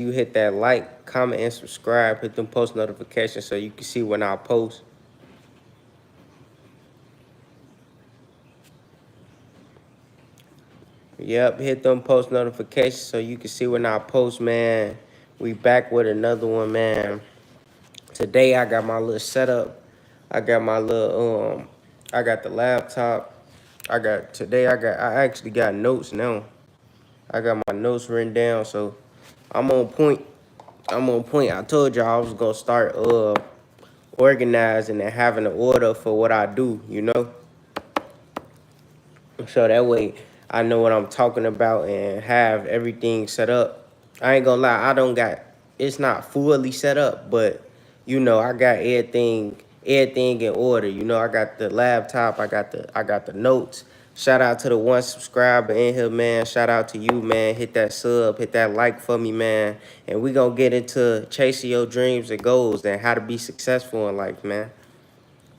you hit that like, comment, and subscribe. Hit them post notifications so you can see when I post. Yep, hit them post notifications so you can see when I post, man. We back with another one, man. Today I got my little setup. I got my little I got the laptop. I actually got notes now. I got my notes written down, so I'm on point. I'm on point. I told y'all I was gonna start organizing and having an order for what I do, you know? So that way I know what I'm talking about and have everything set up. I ain't gonna lie, it's not fully set up, but you know, I got everything in order. You know, I got the laptop, I got the notes. Shout out to the one subscriber in here, man. Shout out to you, man. Hit that sub, hit that like for me, man. And we gonna get into chasing your dreams and goals and how to be successful in life, man.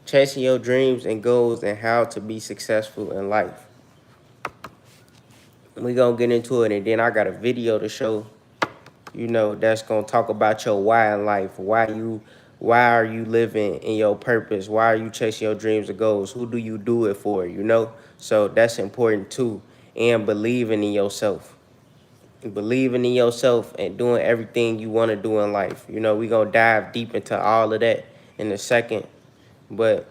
Chasing your dreams and goals and how to be successful in life. We gonna get into it, and then I got a video to show, you know, that's gonna talk about your why in life. Why are you living in your purpose? Why are you chasing your dreams and goals? Who do you do it for, you know? So that's important too. And believing in yourself. Believing in yourself and doing everything you want to do in life. You know, we gonna dive deep into all of that in a second. But,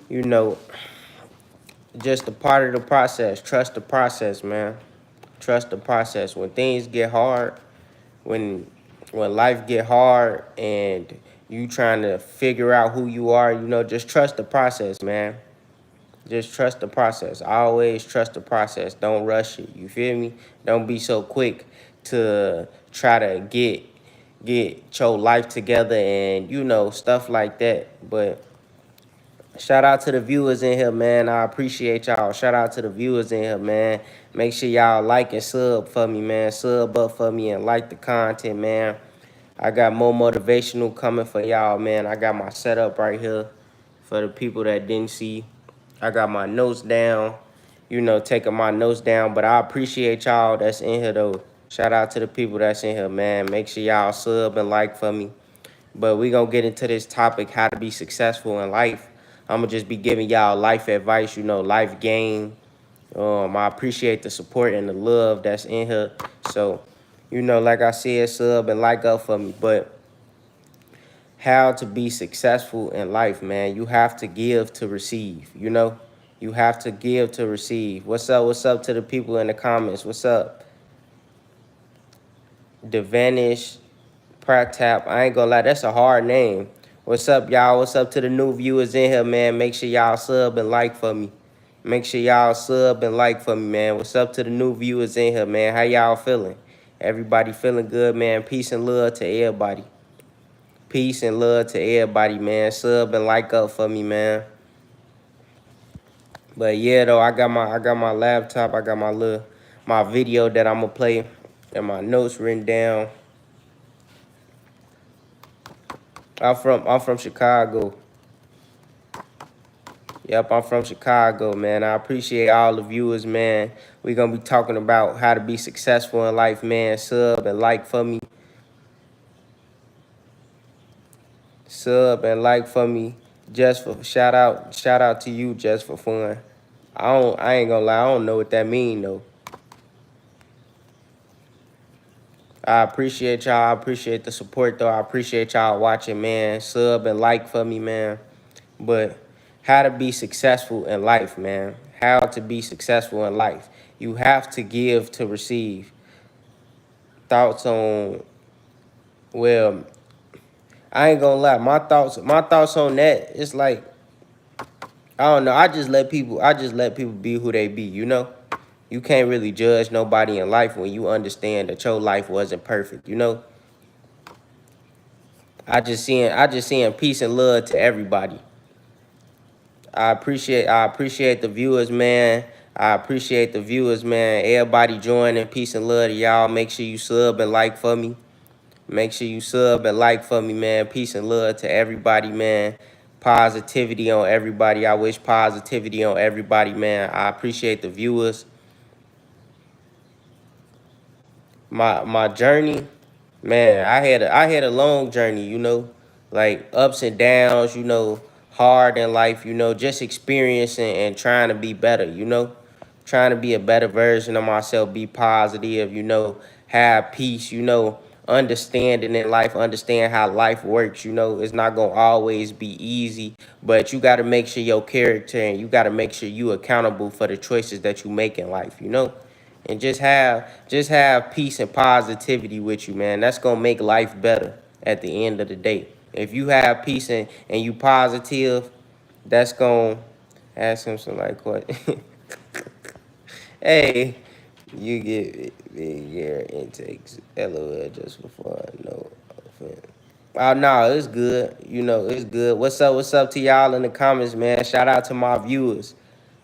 you know, just a part of the process. Trust the process, man. Trust the process. When things get hard, when life get hard and you trying to figure out who you are, you know, just trust the process, man. Just trust the process. Always trust the process. Don't rush it. You feel me? Don't be so quick to try to get your life together and, you know, stuff like that. But shout out to the viewers in here, man. I appreciate y'all. Shout out to the viewers in here, man. Make sure y'all like and sub for me, man. Sub up for me and like the content, man. I got more motivational coming for y'all, man. I got my setup right here for the people that didn't see. I got my notes down, you know, taking my notes down. But I appreciate y'all that's in here, though. Shout out to the people that's in here, man. Make sure y'all sub and like for me. But we going to get into this topic, how to be successful in life. I'm going to just be giving y'all life advice, you know, life game. I appreciate the support and the love that's in here. So, you know, like I said, sub and like up for me. But how to be successful in life, man. You have to give to receive, you know? You have to give to receive. What's up? What's up to the people in the comments? What's up? Devanish Pratap. I ain't gonna lie, that's a hard name. What's up, y'all? What's up to the new viewers in here, man? Make sure y'all sub and like for me. Make sure y'all sub and like for me, man. What's up to the new viewers in here, man? How y'all feeling? Everybody feeling good, man? Peace and love to everybody. Peace and love to everybody, man. Sub and like up for me, man. But yeah, though, I got my laptop. I got my video that I'm gonna play and my notes written down. I'm from Chicago. Yep, I'm from Chicago, man. I appreciate all the viewers, man. We're going to be talking about how to be successful in life, man. Sub and like for me. Sub and like for me. Just for shout out to you just for fun. I ain't gonna lie, I don't know what that mean though. I appreciate y'all. I appreciate the support though. I appreciate y'all watching, man. Sub and like for me, man. But how to be successful in life, man. How to be successful in life. You have to give to receive. Thoughts on, well, I ain't gonna lie. My thoughts on that, it's like, I don't know. I just let people be who they be, you know? You can't really judge nobody in life when you understand that your life wasn't perfect, you know? I just seeing peace and love to everybody. I appreciate the viewers, man. I appreciate the viewers, man. Everybody joining. Peace and love to y'all. Make sure you sub and like for me. Make sure you sub and like for me, man. Peace and love to everybody, man. Positivity on everybody. I wish positivity on everybody, man. I appreciate the viewers. My journey, man, I had a long journey, like ups and downs, hard in life, just experiencing and trying to be better, trying to be a better version of myself, be positive, have peace, understanding in life, understand how life works, it's not gonna always be easy, but you gotta make sure your character and you gotta make sure you accountable for the choices that you make in life, and just have peace and positivity with you, man. That's gonna make life better at the end of the day. If you have peace and you positive, that's gonna ask him some like what. Hey, you get big air intakes. LOL just before I know offense. Oh no, it's good. It's good. What's up? What's up to y'all in the comments, man? Shout out to my viewers.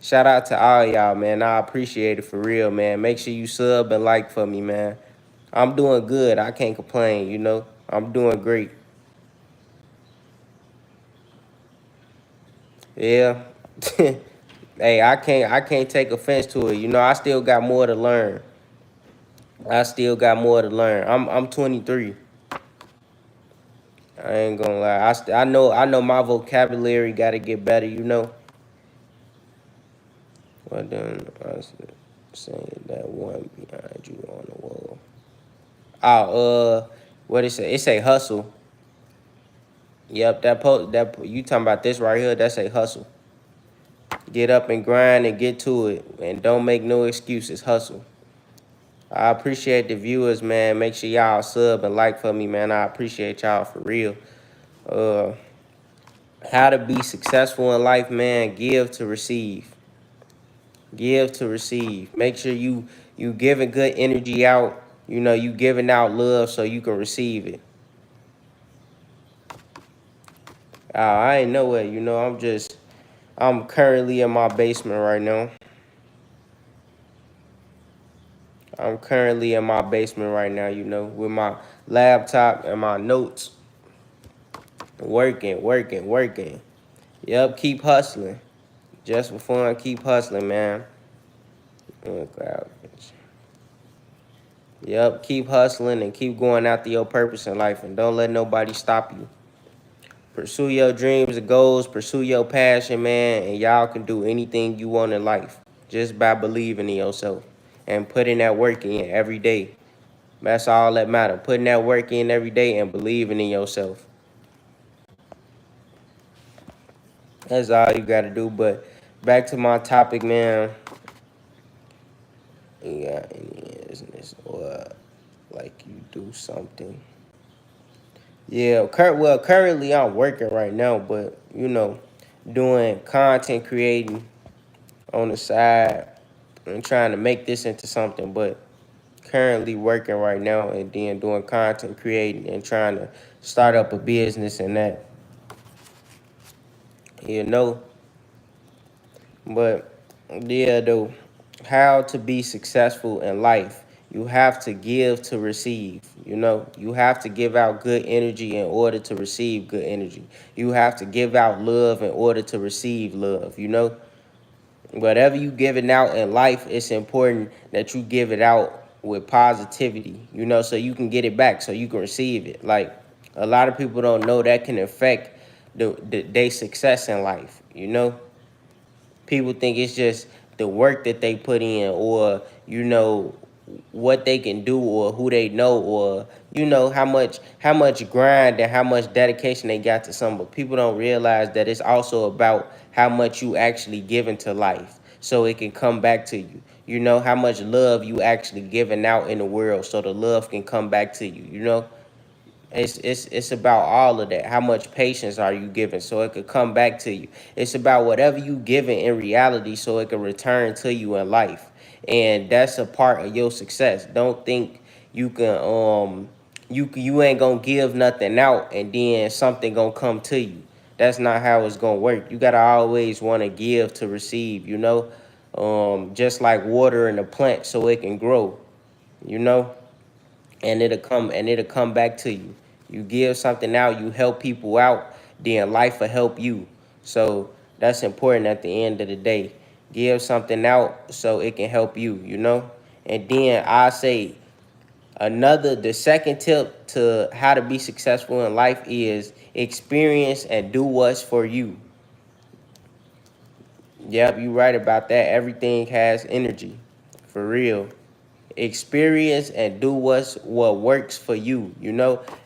Shout out to all y'all, man. I appreciate it for real, man. Make sure you sub and like for me, man. I'm doing good. I can't complain, I'm doing great. Yeah. Hey, I can't take offense to it. I still got more to learn. I still got more to learn. I'm 23. I ain't gonna lie. I know my vocabulary got to get better. Well then I was saying that one behind you on the wall. What it say? It say hustle. Yep, that you talking about this right here? That's a hustle. Get up and grind and get to it, and don't make no excuses. Hustle. I appreciate the viewers, man. Make sure y'all sub and like for me, man. I appreciate y'all for real. Uh, how to be successful in life, man? Give to receive. Give to receive. Make sure you giving good energy out. You giving out love so you can receive it. I ain't know it. I'm currently in my basement right now. I'm currently in my basement right now, with my laptop and my notes. Working, working, working. Yep, keep hustling. Just for fun, keep hustling, man. Yep, keep hustling and keep going after your purpose in life, and don't let nobody stop you. Pursue your dreams and goals, pursue your passion, man, and y'all can do anything you want in life just by believing in yourself and putting that work in every day. That's all that matters. Putting that work in every day and believing in yourself. That's all you got to do. But back to my topic, man. You got any business or like you do something? Yeah, currently I'm working right now, but doing content creating on the side and trying to make this into something. But currently working right now and then doing content creating and trying to start up a business and that, you know. But yeah, though, how to be successful in life. You have to give to receive. You have to give out good energy in order to receive good energy. You have to give out love in order to receive love. Whatever you giving out in life, it's important that you give it out with positivity, so you can get it back, so you can receive it. Like, a lot of people don't know that can affect their success in life. People think it's just the work that they put in, or what they can do, or who they know, or how much grind and how much dedication they got to something. But people don't realize that it's also about how much you actually give into life so it can come back to you. How much love you actually giving out in the world so the love can come back to you. It's about all of that. How much patience are you giving so it could come back to you? It's about whatever you giving in reality so it can return to you in life. And that's a part of your success. Don't think you can you ain't gonna give nothing out and then something gonna come to you. That's not how it's gonna work. You gotta always wanna give to receive. Just like water in a plant so it can grow, you know and it'll come back to you. You give something out, you help people out, then life will help you. So that's important at the end of the day. Give something out so it can help you. And then I say The second tip to how to be successful in life is experience and do what's for you. Yep, you right about that. Everything has energy, for real. Experience and do what works for you.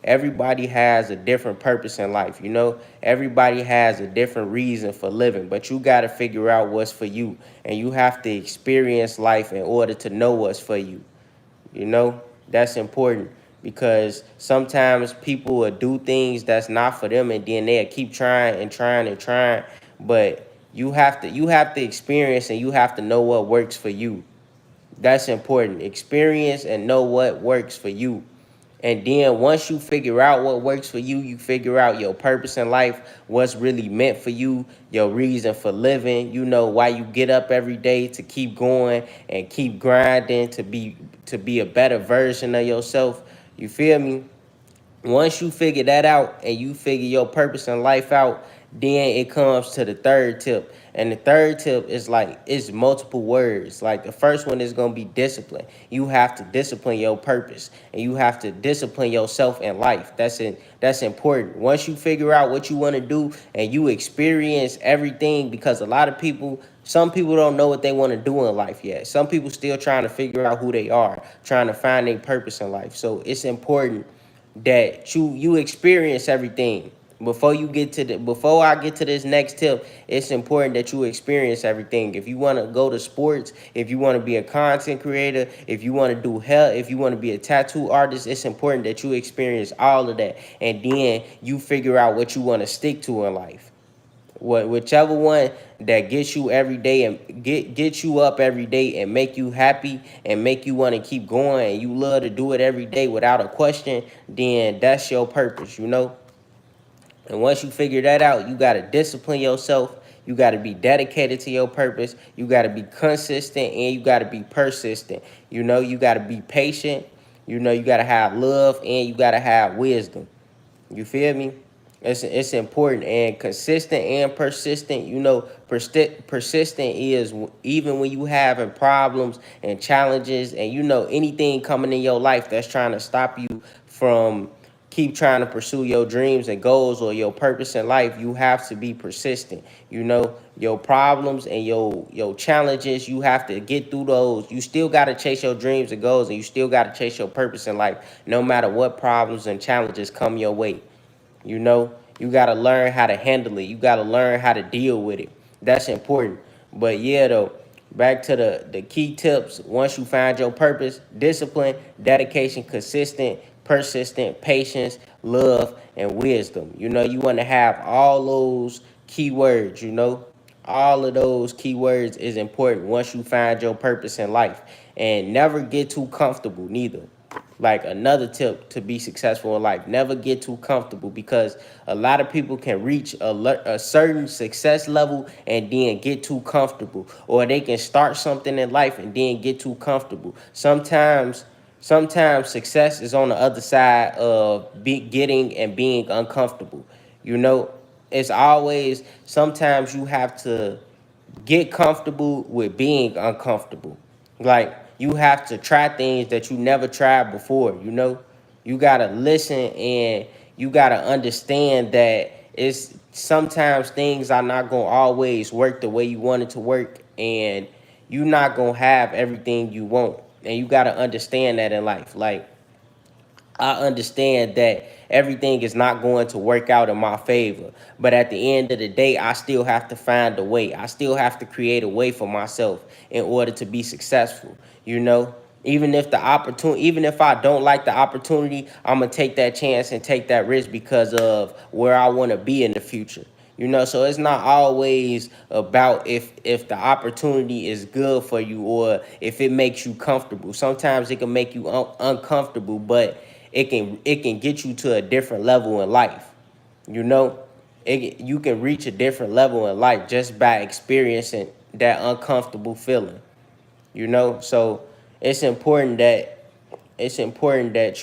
Everybody has a different purpose in life. Everybody has a different reason for living, but you got to figure out what's for you, and you have to experience life in order to know what's for you. You know, that's important because sometimes people will do things that's not for them, and then they'll keep trying and trying and trying. But you have to experience, and you have to know what works for you. That's important. Experience and know what works for you. And then once you figure out what works for you, you figure out your purpose in life, what's really meant for you, your reason for living, why you get up every day to keep going and keep grinding to be a better version of yourself. You feel me? Once you figure that out and you figure your purpose in life out, then it comes to the third tip. And the third tip is like, it's multiple words. Like the first one is going to be discipline. You have to discipline your purpose, and you have to discipline yourself in life. That's important. Once you figure out what you want to do and you experience everything, because some people don't know what they want to do in life yet. Some people still trying to figure out who they are, trying to find their purpose in life. So it's important that you experience everything. Before I get to this next tip, it's important that you experience everything. If you want to go to sports, if you want to be a content creator, if you want to do hair, if you want to be a tattoo artist, it's important that you experience all of that, and then you figure out what you want to stick to in life. Whichever one that gets you every day and get you up every day and make you happy and make you want to keep going, and you love to do it every day without a question, then that's your purpose. And once you figure that out, you got to discipline yourself. You got to be dedicated to your purpose. You got to be consistent, and you got to be persistent. You got to be patient. You got to have love, and you got to have wisdom. You feel me? It's important, and consistent and persistent. Persistent is even when you having problems and challenges, and anything coming in your life that's trying to stop you from keep trying to pursue your dreams and goals or your purpose in life. You have to be persistent. Your problems and your challenges, you have to get through those. You still got to chase your dreams and goals, and you still got to chase your purpose in life, no matter what problems and challenges come your way. You got to learn how to handle it. You got to learn how to deal with it. That's important. But yeah, though, back to the key tips. Once you find your purpose: discipline, dedication, consistent, persistent, patience, love, and wisdom. You want to have all those keywords. All of those keywords is important once you find your purpose in life. And never get too comfortable neither. Like another tip to be successful in life: never get too comfortable, because a lot of people can reach a certain success level and then get too comfortable, or they can start something in life and then get too comfortable. Sometimes success is on the other side of getting and being uncomfortable. you know it's always, sometimes you have to get comfortable with being uncomfortable. Like, you have to try things that you never tried before. You gotta listen, and you gotta understand that it's sometimes things are not gonna always work the way you want it to work, and you're not gonna have everything you want. And you gotta understand that in life. Like, I understand that everything is not going to work out in my favor. But at the end of the day, I still have to find a way. I still have to create a way for myself in order to be successful. You know, even if I don't like the opportunity, I'm gonna take that chance and take that risk because of where I want to be in the future. So it's not always about if the opportunity is good for you or if it makes you comfortable. Sometimes it can make you uncomfortable, but it can get you to a different level in life. You know, you can reach a different level in life just by experiencing that uncomfortable feeling. So it's important that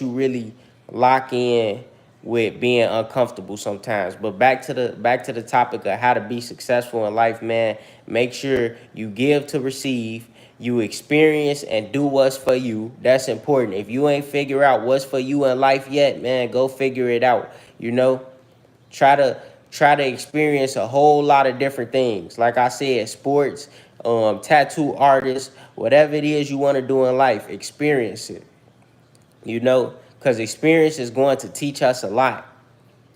you really lock in with being uncomfortable sometimes. But back to the topic of how to be successful in life, man. Make sure you give to receive. You experience and do what's for you. That's important. If you ain't figure out what's for you in life yet, man, go figure it out. You know, try to experience a whole lot of different things. Like I said, sports, tattoo artists, whatever it is you want to do in life, experience it. You know, because experience is going to teach us a lot.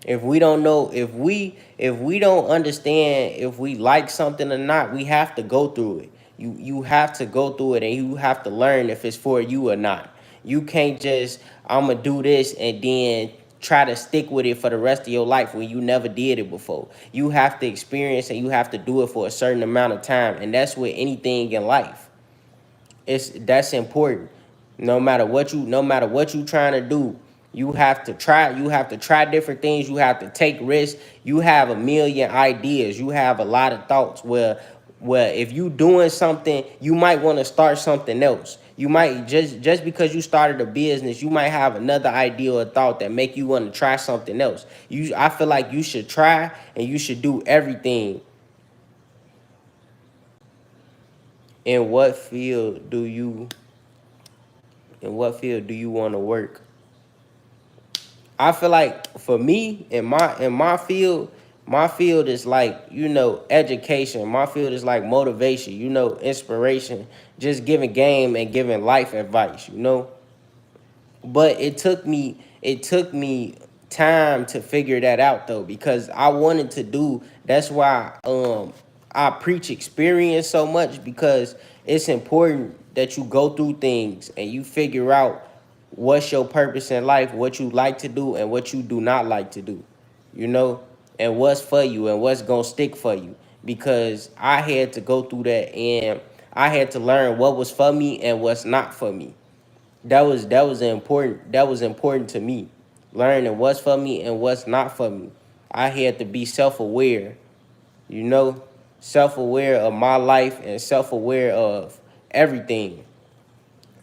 If we don't know, if we don't understand if we like something or not, we have to go through it. You have to go through it, and you have to learn if it's for you or not. You can't just, I'm gonna do this and then try to stick with it for the rest of your life when you never did it before. You have to experience and you have to do it for a certain amount of time, and that's with anything in life. That's important. No matter what you trying to do, you have to try different things. You have to take risks. You have a million ideas. You have a lot of thoughts where if you doing something, you might want to start something else. You might just because you started a business, you might have another idea or thought that make you want to try something else. I feel like you should try and you should do everything. In what field do you want to work? I feel like for me my field is like, education. My field is like motivation, inspiration, just giving game and giving life advice. But it took me time to figure that out though, because I wanted to do, that's why I preach experience so much, because it's important that you go through things and you figure out what's your purpose in life, what you like to do and what you do not like to do, you know, and what's for you and what's gonna stick for you. Because I had to go through that, and I had to learn what was for me and what's not for me. That was important to me, learning what's for me and what's not for me. I had to be self-aware, you know, self-aware of my life and self-aware of everything.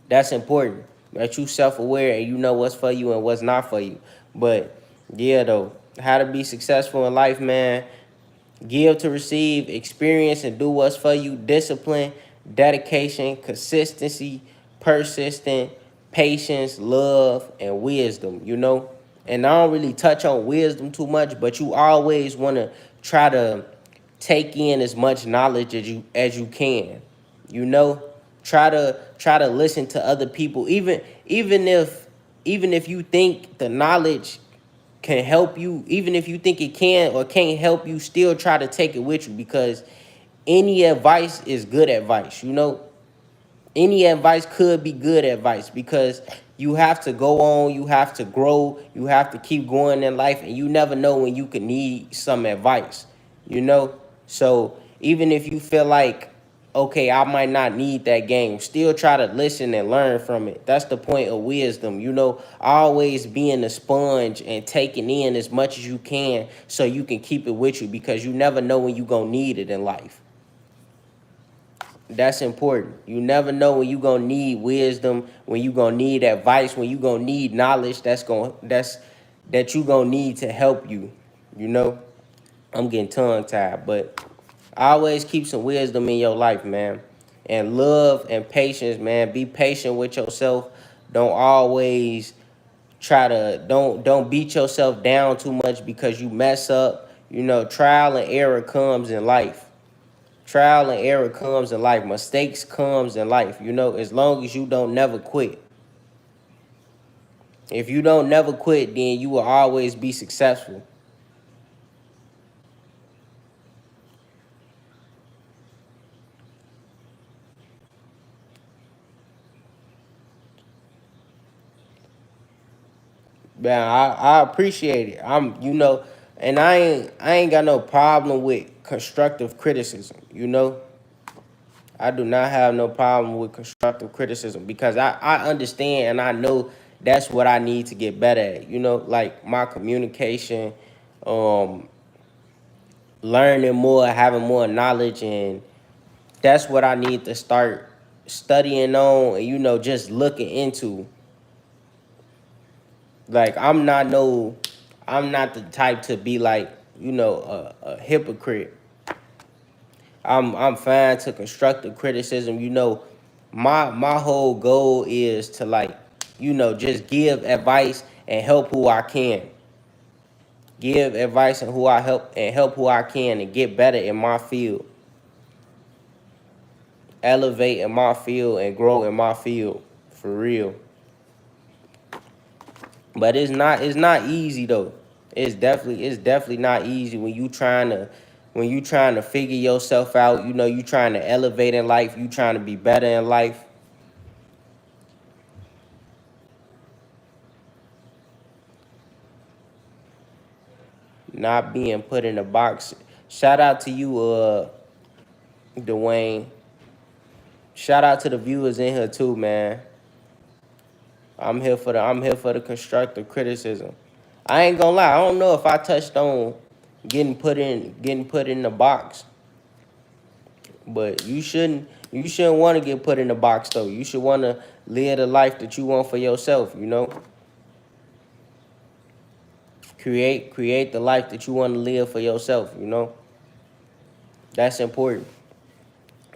That's important, that you self-aware and you know what's for you and what's not for you. But yeah, though, how to be successful in life, man: give to receive, experience and do what's for you, discipline, dedication, consistency, persistent, patience, love, and wisdom. And I don't really touch on wisdom too much, but you always want to try to take in as much knowledge as you can. You know, try to listen to other people, even if you think the knowledge can help you, even if you think it can or can't help you, still try to take it with you, because any advice is good advice. Any advice could be good advice, because you have to go on, you have to grow, you have to keep going in life, and you never know when you could need some advice, you know? So even if you feel like, okay, I might not need that game, still try to listen and learn from it. That's the point of wisdom. Always being a sponge and taking in as much as you can so you can keep it with you, because you never know when you're going to need it in life. That's important. You never know when you gonna need wisdom, when you gonna need advice, when you gonna need knowledge that you gonna need to help you. You know, I'm getting tongue tied, but always keep some wisdom in your life, man. And love and patience, man. Be patient with yourself. Don't always don't beat yourself down too much because you mess up. Trial and error comes in life. Trial and error comes in life. Mistakes comes in life. As long as you don't never quit. If you don't never quit, then you will always be successful. Man, I appreciate it. And I ain't got no problem with constructive criticism. I do not have no problem with constructive criticism, because I understand and I know that's what I need to get better at. Like my communication, um, learning more, having more knowledge, and that's what I need to start studying on and just looking into. Like I'm not the type to be like, a hypocrite. I'm fine to constructive criticism. My whole goal is to, like, just give advice and help who I can. Give advice and help who I can and get better in my field. Elevate in my field and grow in my field. For real. But it's not easy though. It's definitely not easy when you trying to figure yourself out, you trying to elevate in life, you trying to be better in life. Not being put in a box. Shout out to you, Dwayne. Shout out to the viewers in here too, man. I'm here for the constructive criticism. I ain't gonna lie, I don't know if I touched on getting put in the box, but you shouldn't want to get put in the box though. You should want to live the life that you want for yourself. Create the life that you want to live for yourself. That's important.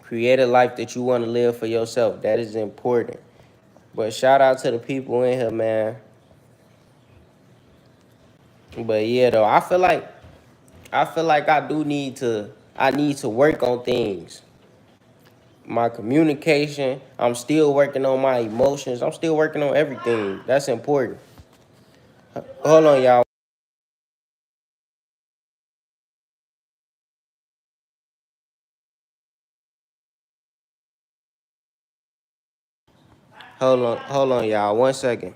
Create a life that you want to live for yourself. That is important. But shout out to the people in here, man. But yeah, though, I feel like I need to work on things. My communication, I'm still working on my emotions. I'm still working on everything. That's important. Hold on, y'all. Hold on, y'all. 1 second.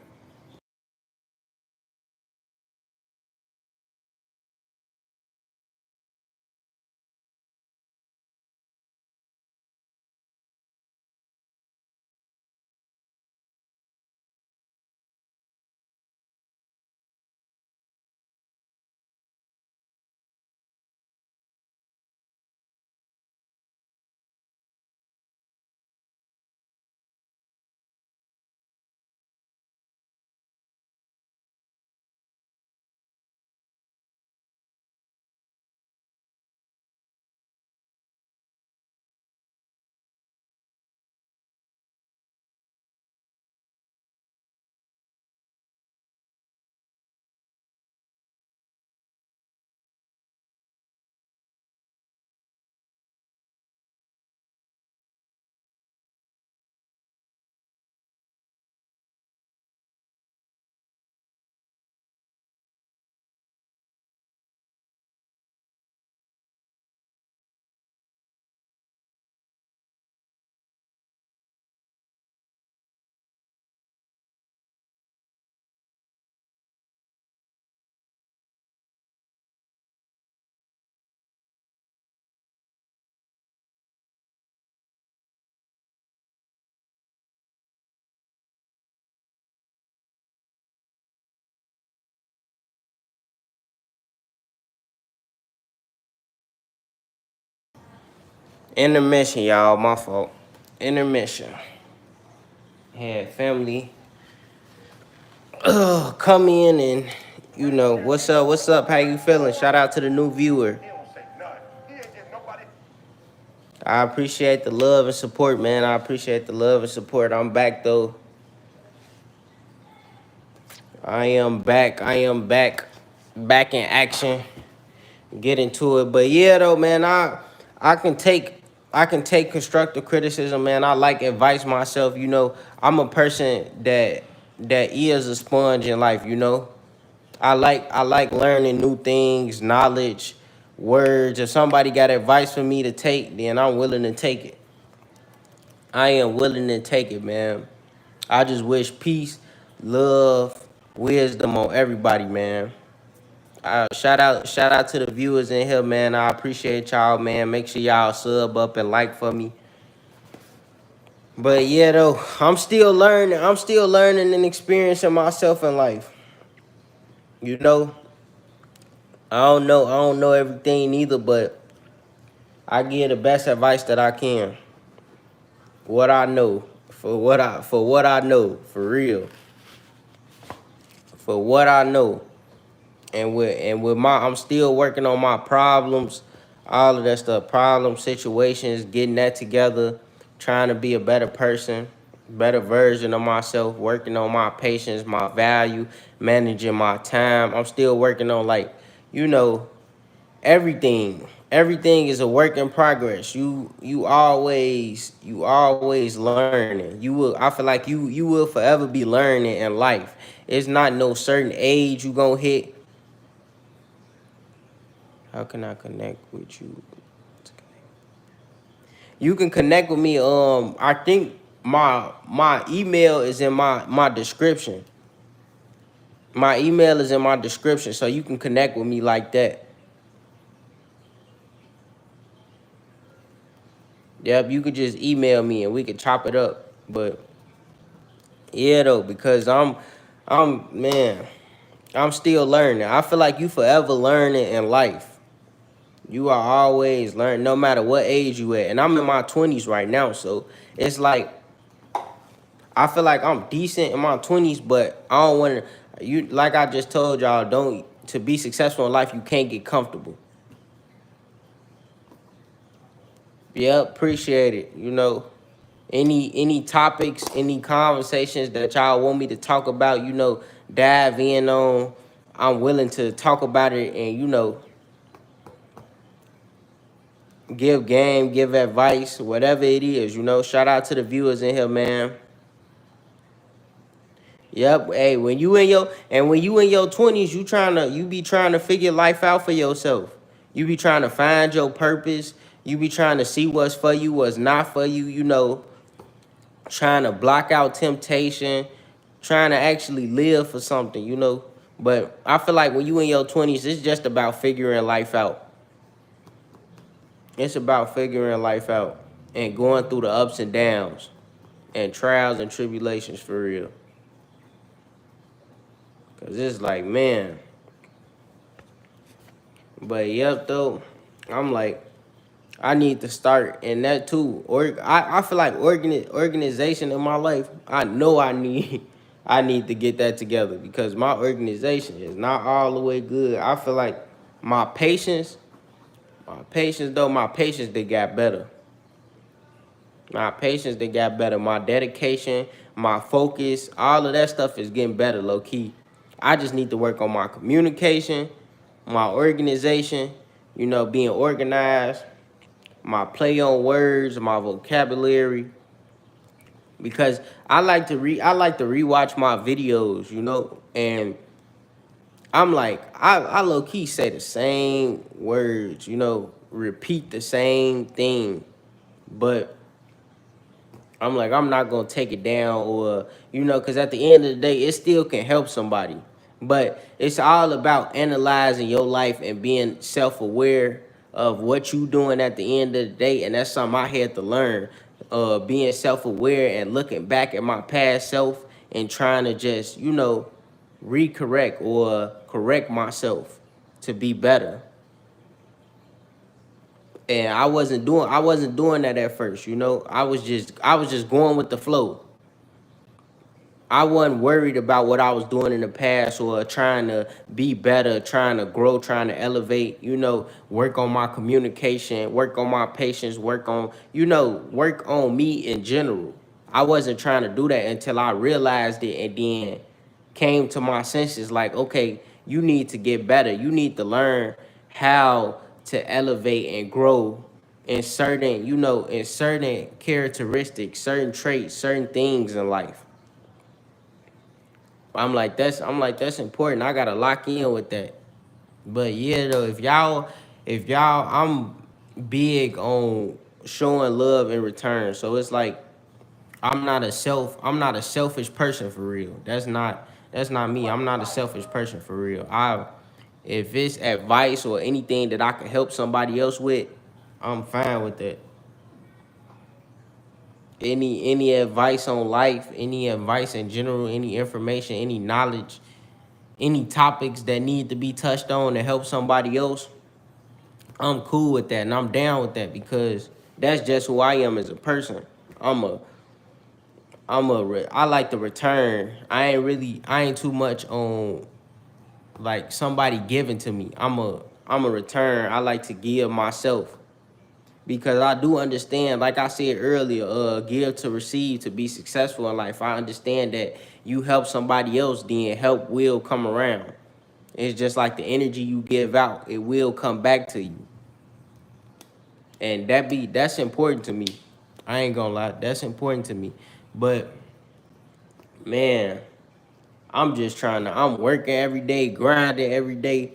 Intermission, y'all. My fault. Intermission. Had family come in and what's up? How you feeling? Shout out to the new viewer. I appreciate the love and support, man. I appreciate the love and support. I'm back though. I am back. Back in action. Get into it. But yeah, though, man, I can take constructive criticism, man. I like advice myself. I'm a person that is a sponge in life. I like learning new things, knowledge, words. If somebody got advice for me to take, then I'm willing to take it. I am willing to take it, man. I just wish peace, love, wisdom on everybody, man. Shout out to the viewers in here, man. I appreciate y'all, man. Make sure y'all sub up and like for me. But yeah, though, I'm still learning. I'm still learning and experiencing myself in life. You know, I don't know everything either, but I give the best advice that I can. What I know, for what I know, for real, for what I know. And with my, I'm still working on my problems, all of that stuff, problem situations, getting that together, trying to be a better person, better version of myself, working on my patience, my value, managing my time. I'm still working on, like, you know, everything. Everything is a work in progress. You always learning. I feel like you will forever be learning in life. It's not no certain age you gonna hit. How can I connect with you? You can connect with me. I think my email is in my description. My email is in my description, so you can connect with me like that. Yep, you could just email me and we could chop it up. But yeah, though, because man, I'm still learning. I feel like you forever learning in life. You are always learning, no matter what age you at. And I'm in my 20s right now, so it's like I feel like I'm decent in my 20s, but I don't want to. You, like I just told y'all, don't to be successful in life, you can't get comfortable. Yep, appreciate it. Any topics, any conversations that y'all want me to talk about, dive in on. I'm willing to talk about it and give game, give advice, whatever it is. Shout out to the viewers in here, man. Yep. Hey, when you in your 20s, you be trying to figure life out for yourself. You be trying to find your purpose. You be trying to see what's for you, what's not for you, trying to block out temptation, trying to actually live for something. But I feel like when you in your 20s, it's just about figuring life out. It's about figuring life out and going through the ups and downs and trials and tribulations for real. Cause it's like, man. But yep, though, I'm like, I need to start in that too. Or I feel like organization in my life. I know I need I need to get that together because my organization is not all the way good. I feel like my patience, my patience they got better. My patience they got better. My dedication, my focus, all of that stuff is getting better, low key. I just need to work on my communication, my organization, being organized, my play on words, my vocabulary, because I like to rewatch my videos, and I'm like I low key say the same words, repeat the same thing, but I'm like, I'm not gonna take it down or, because at the end of the day, it still can help somebody. But it's all about analyzing your life and being self-aware of what you doing at the end of the day. And that's something I had to learn. Being self-aware and looking back at my past self and trying to just, recorrect or correct myself to be better. And I wasn't doing that at first. I was just going with the flow. I wasn't worried about what I was doing in the past or trying to be better, trying to grow, trying to elevate, work on my communication, work on my patience, work on me in general. I wasn't trying to do that until I realized it and then came to my senses like, okay, you need to get better. You need to learn how to elevate and grow in certain characteristics, certain traits, certain things in life. I'm like that's important. I gotta lock in with that. But yeah, though, if y'all, I'm big on showing love in return. So it's like I'm not a selfish person for real. That's not me. I'm not a selfish person for real. If it's advice or anything that I can help somebody else with, I'm fine with that. Any advice on life, any advice in general, any information, any knowledge, any topics that need to be touched on to help somebody else, I'm cool with that and I'm down with that because that's just who I am as a person. I'm a I like to return. I ain't too much on like somebody giving to me. I'm a return. I like to give myself. because I do understand, like I said earlier, give to receive to be successful in life. I understand that you help somebody else, then help will come around. It's just like the energy you give out, it will come back to you. And that's important to me. I ain't gonna lie, that's important to me. But man, I'm working every day, grinding every day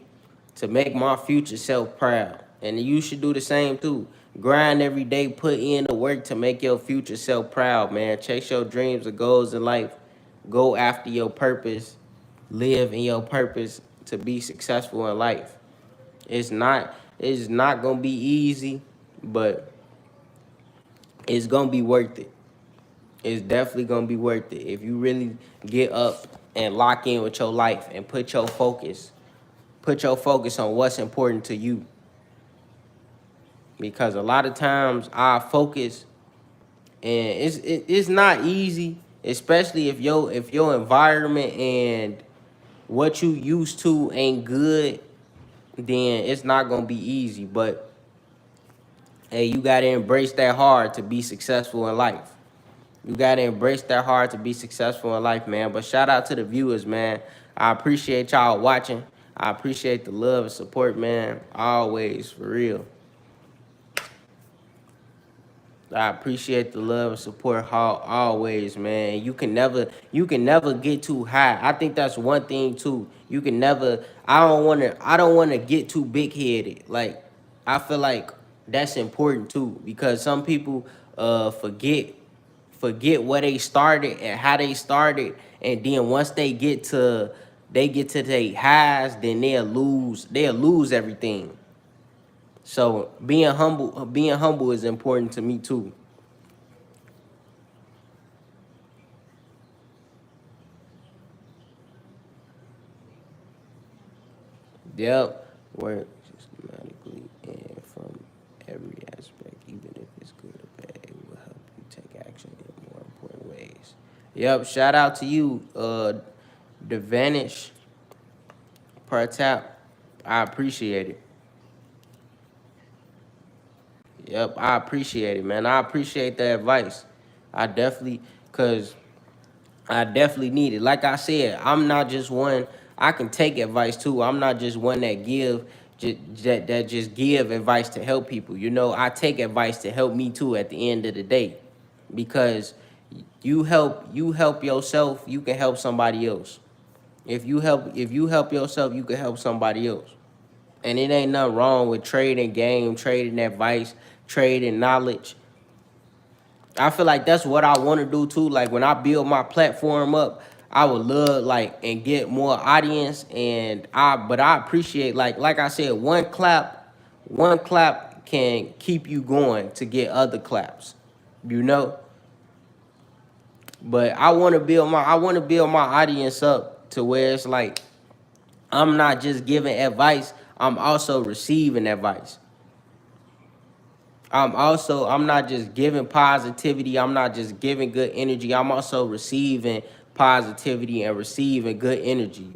to make my future self proud. And you should do the same too. Grind every day, put in the work to make your future self proud, man. Chase your dreams and goals in life. Go after your purpose. Live in your purpose to be successful in life. It's not gonna be easy, but it's gonna be worth it. It's definitely gonna be worth it if you really get up and lock in with your life and put your focus on what's important to you. Because a lot of times our focus, and it's not easy, especially if your environment and what you used to ain't good, then it's not gonna be easy. But hey, you gotta embrace that hard to be successful in life. You gotta embrace that hard to be successful in life, man. But shout out to the viewers, man. I appreciate y'all watching. I appreciate the love and support, man. Always, for real. I appreciate the love and support always, man. You can never get too high. I think that's one thing too. You can never. I don't wanna get too big headed. Like, I feel like that's important too, because some people forget where they started and how they started, and then once they get to their highs, then they'll lose everything. So being humble is important to me too. Yep. Work systematically and from every aspect, even if it's good or bad, it will help you take action in more important ways. Yep. Shout out to you, the Vanish per tap. I appreciate it. Yep, I appreciate it, man. I appreciate the advice. I definitely, cause I definitely need it. Like I said, I'm not just one. I can take advice too. I'm not just one that just give advice to help people. I take advice to help me too. At the end of the day, because you help yourself, you can help somebody else. If you help yourself, you can help somebody else. And it ain't nothing wrong with trading game, trading advice, trading knowledge. I feel like that's what I want to do too. Like when I build my platform up, I would love like and get more audience, and I appreciate, like I said, one clap can keep you going to get other claps, you know. But I want to build my audience up to where it's like I'm not just giving advice, I'm also receiving advice. I'm not just giving positivity, I'm not just giving good energy, I'm also receiving positivity and receiving good energy.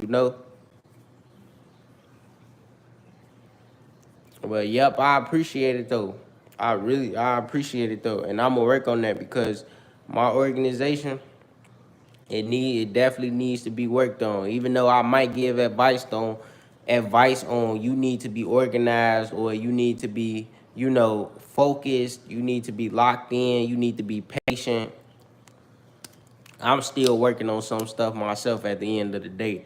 But yep, I appreciate it though. I appreciate it though. And I'm gonna work on that because my organization, it definitely needs to be worked on. Even though I might give advice on you need to be organized, or you need to be, focused, you need to be locked in, you need to be patient. I'm still working on some stuff myself at the end of the day.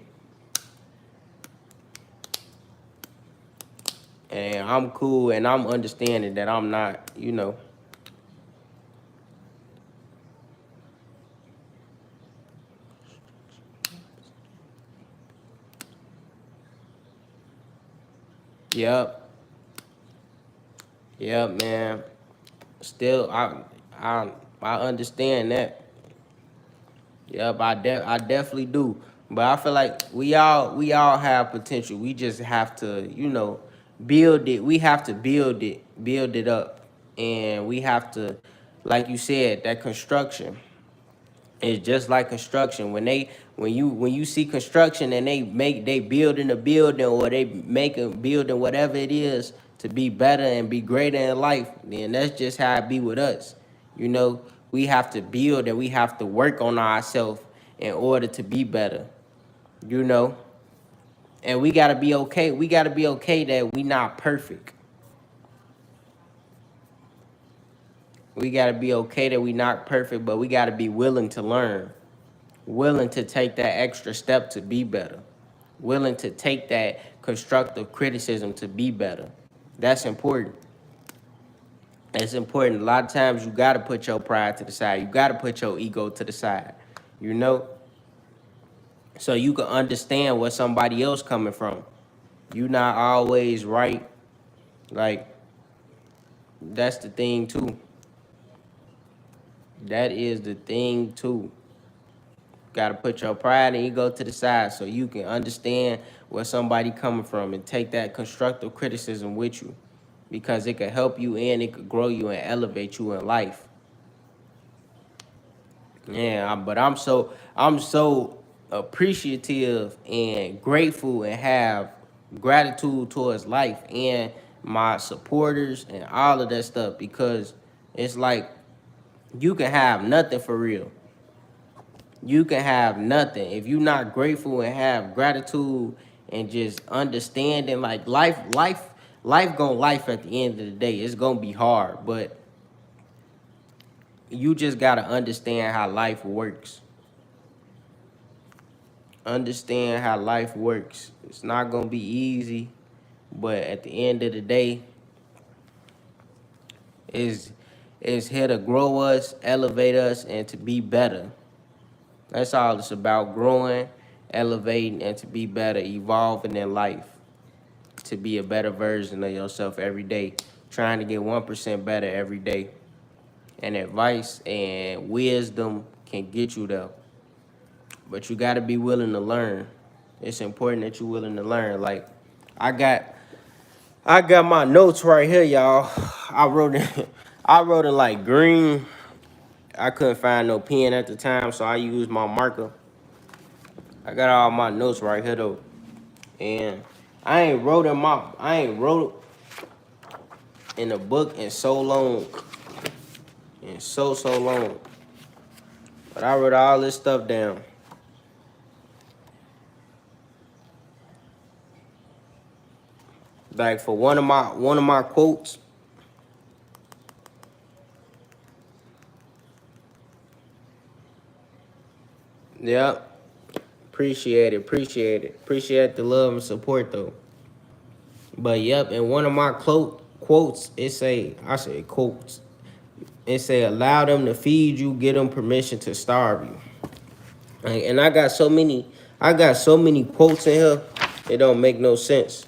And I'm cool, and I'm understanding that I'm not. Yep. Yep, man. Still, I I understand that. Yep, I definitely do. But I feel like we all have potential. We just have to, build it. We have to build it up. And we have to, like you said, that construction is just like construction. When you see construction and they building a building, or they make a building, whatever it is, to be better and be greater in life, then that's just how it be with us. You know, we have to build and we have to work on ourselves in order to be better, you know. And we gotta be okay. We gotta be okay that we not perfect. We gotta be okay that we not perfect, but we gotta be willing to learn, willing to take that extra step to be better, willing to take that constructive criticism to be better. That's important. It's important. A lot of times you gotta put your pride to the side. You gotta put your ego to the side, you know, so you can understand where somebody else coming from. You not always right. Like, that's the thing too. That is the thing too. Gotta put your pride and ego to the side so you can understand where somebody coming from and take that constructive criticism with you, because it could help you and it could grow you and elevate you in life. Yeah, but I'm so appreciative and grateful and have gratitude towards life and my supporters and all of that stuff, because it's like you can have nothing for real. You can have nothing if you're not grateful and have gratitude and just understanding. Like, life gonna life at the end of the day. It's gonna be hard, but you just gotta understand how life works. Understand how life works. It's not gonna be easy, but at the end of the day, is here to grow us, elevate us, and to be better. That's all it's about: growing, elevating, and to be better, evolving in life, to be a better version of yourself every day, trying to get 1% better every day. And advice and wisdom can get you there, but you got to be willing to learn. It's important that you're willing to learn. Like, I got I got my notes right here, y'all. I wrote it I wrote it like green. I couldn't find no pen at the time, so I used my marker. I got all my notes right here though. And I ain't wrote in a book in so long. In so long. But I wrote all this stuff down. Like, for one of my quotes. Yep. Appreciate it. Appreciate the love and support though. But yep, and one of my quotes, I say quotes. It say, allow them to feed you, give them permission to starve you. Like, and I got so many quotes in here, it don't make no sense.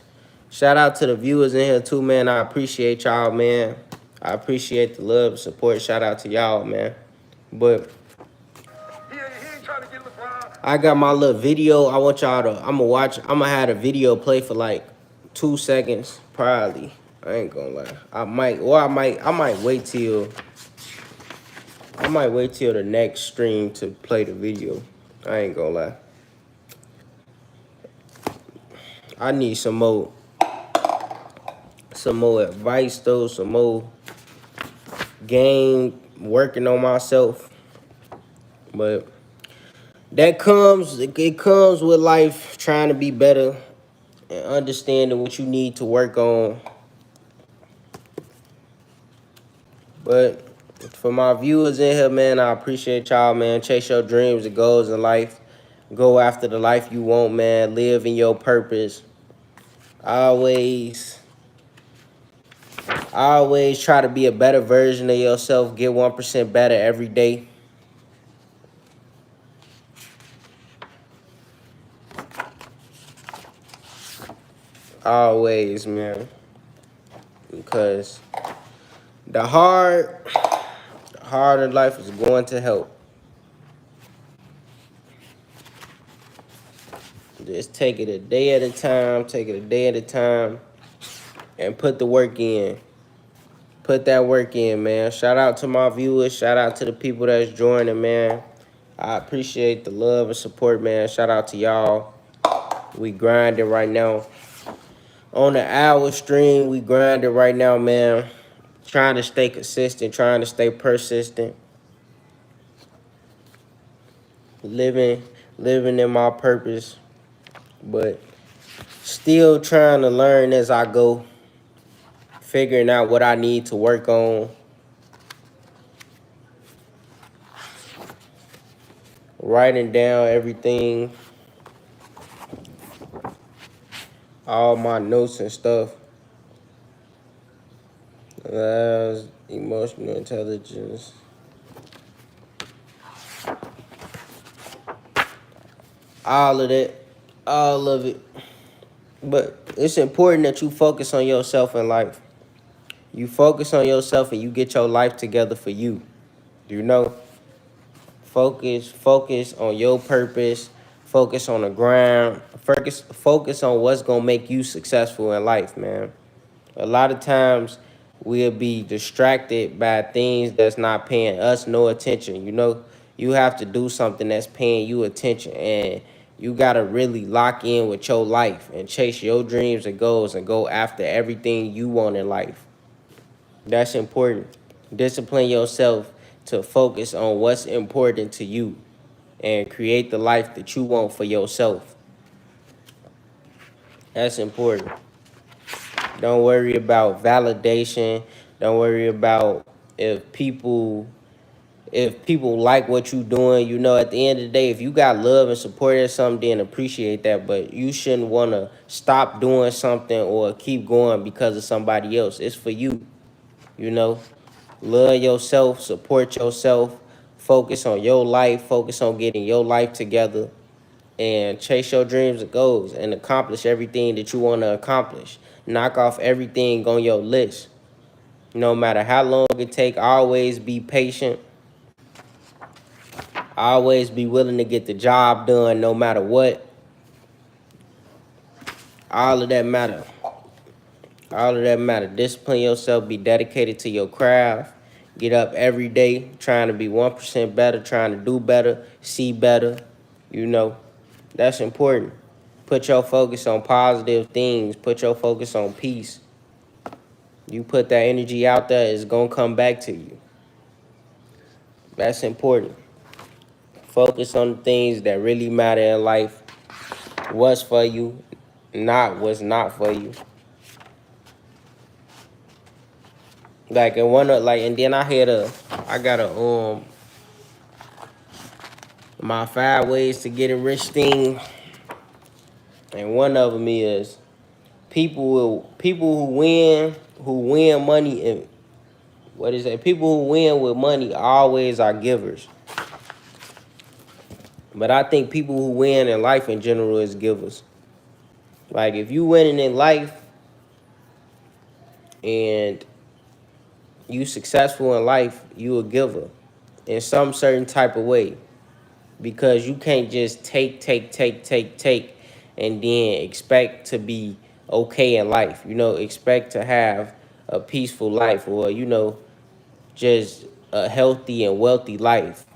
Shout out to the viewers in here too, man. I appreciate y'all, man. I appreciate the love and support. Shout out to y'all, man. But I got my little video. I want y'all to, I'm gonna have a video play for like 2 seconds, probably. I ain't gonna lie. I might wait till the next stream to play the video. I ain't gonna lie. I need some more advice though, some more game, working on myself. But it comes with life, trying to be better and understanding what you need to work on. But for my viewers in here, man, I appreciate y'all, man. Chase your dreams and goals in life. Go after the life you want, man. Live in your purpose. Always try to be a better version of yourself. Get 1% better every day. Always, man. Because the hard in life is going to help. Just take it a day at a time. And put the work in. Put that work in, man. Shout out to my viewers. Shout out to the people that's joining, man. I appreciate the love and support, man. Shout out to y'all. We grinding right now. On the hour stream, we grinding right now, man. Trying to stay consistent, trying to stay persistent, living, living in my purpose, but still trying to learn as I go, figuring out what I need to work on, writing down everything, all my notes and stuff. Emotional intelligence. All of that. All of it. But it's important that you focus on yourself in life. You focus on yourself and you get your life together for you. You know? Focus on your purpose. Focus on the grind. Focus on what's gonna make you successful in life, man. A lot of times we'll be distracted by things that's not paying us no attention. You know, you have to do something that's paying you attention, and you gotta really lock in with your life and chase your dreams and goals and go after everything you want in life. That's important. Discipline yourself to focus on what's important to you and create the life that you want for yourself. That's important. Don't worry about validation. Don't worry about if people like what you doing. You know, at the end of the day, if you got love and support or something, then appreciate that. But you shouldn't want to stop doing something or keep going because of somebody else. It's for you. You know, love yourself, support yourself, focus on your life, focus on getting your life together, and chase your dreams and goals and accomplish everything that you want to accomplish. Knock off everything on your list. No matter how long it take, always be patient. Always be willing to get the job done no matter what. All of that matter. All of that matter. Discipline yourself. Be dedicated to your craft. Get up every day trying to be 1% better, trying to do better, see better. You know, that's important. Put your focus on positive things. Put your focus on peace. You put that energy out there, it's going to come back to you. That's important. Focus on the things that really matter in life. What's for you, not what's not for you. Like, and then I got my 5 ways to getting rich thing. And one of them is people who win money, and what is that? People who win with money always are givers. But I think people who win in life in general is givers. Like, if you winning in life and you successful in life, you a giver in some certain type of way. Because you can't just take, and then expect to be okay in life. You know, expect to have a peaceful life, or, you know, just a healthy and wealthy life.